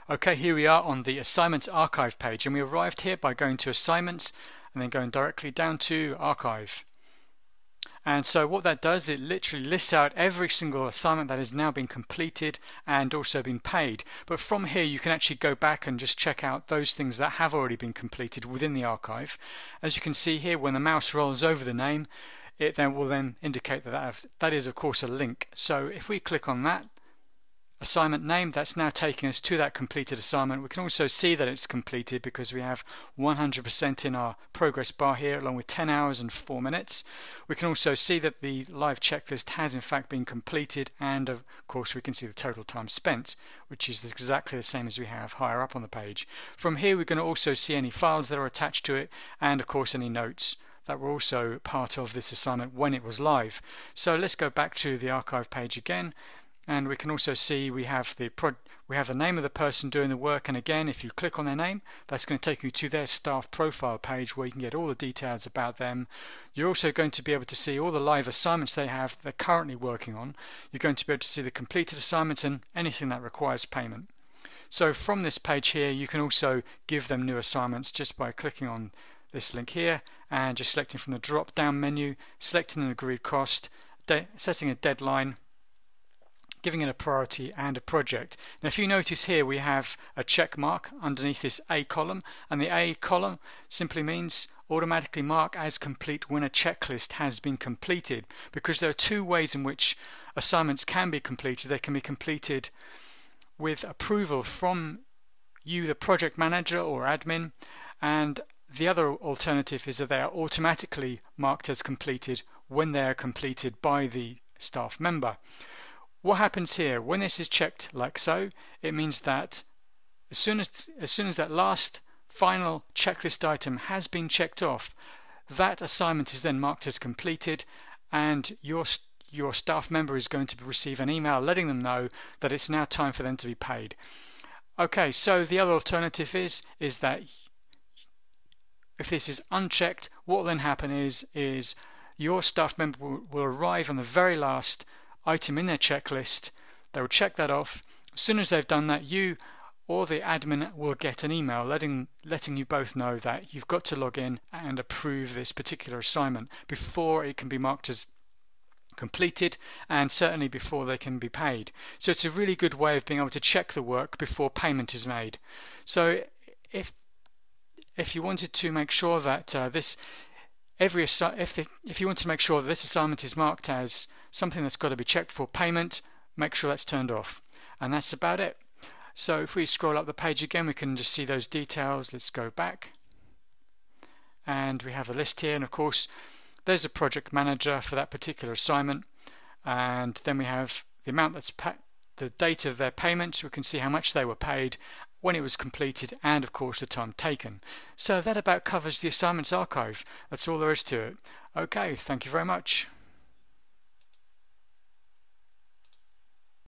Okay, here we are on the Assignments Archive page, and we arrived here by going to Assignments and then going directly down to Archive. And so what that does, it literally lists out every single assignment that has now been completed and also been paid. But from here you can actually go back and just check out those things that have already been completed within the archive. As you can see here, when the mouse rolls over the name, it then will indicate that is of course a link. So if we click on that assignment name, that's now taking us to that completed assignment. We can also see that it's completed because we have 100% in our progress bar here, along with 10 hours and 4 minutes. We can also see that the live checklist has in fact been completed, and of course we can see the total time spent, which is exactly the same as we have higher up on the page. From here we're going to also see any files that are attached to it, and of course any notes that were also part of this assignment when it was live. So let's go back to the archive page again. And we can also see we have the name of the person doing the work, and again if you click on their name, that's going to take you to their staff profile page where you can get all the details about them. You're also going to be able to see all the live assignments they have they're currently working on. You're going to be able to see the completed assignments and anything that requires payment. So from this page here you can also give them new assignments just by clicking on this link here and just selecting from the drop down menu, selecting an agreed cost, setting a deadline, giving it a priority and a project. Now if you notice here we have a check mark underneath this A column, and the A column simply means automatically mark as complete when a checklist has been completed, because there are two ways in which assignments can be completed. They can be completed with approval from you, the project manager or admin, and the other alternative is that they are automatically marked as completed when they are completed by the staff member. What happens here, when this is checked like so, it means that as soon as that last final checklist item has been checked off, that assignment is then marked as completed, and your staff member is going to receive an email letting them know that it's now time for them to be paid. Okay, so the other alternative is that if this is unchecked, what will then happen is your staff member will arrive on the very last item in their checklist. They will check that off. As soon as they've done that, you or the admin will get an email letting you both know that you've got to log in and approve this particular assignment before it can be marked as completed, and certainly before they can be paid. So it's a really good way of being able to check the work before payment is made. So if you wanted to make sure that if you want to make sure that this assignment is marked as something that's got to be checked for payment, make sure that's turned off. And that's about it. So if we scroll up the page again, we can just see those details. Let's go back. And we have a list here, and of course there's a project manager for that particular assignment, and then we have the amount that's the date of their payment, so we can see how much they were paid, when it was completed, and of course the time taken. So that about covers the Assignments Archive. That's all there is to it. Okay, thank you very much.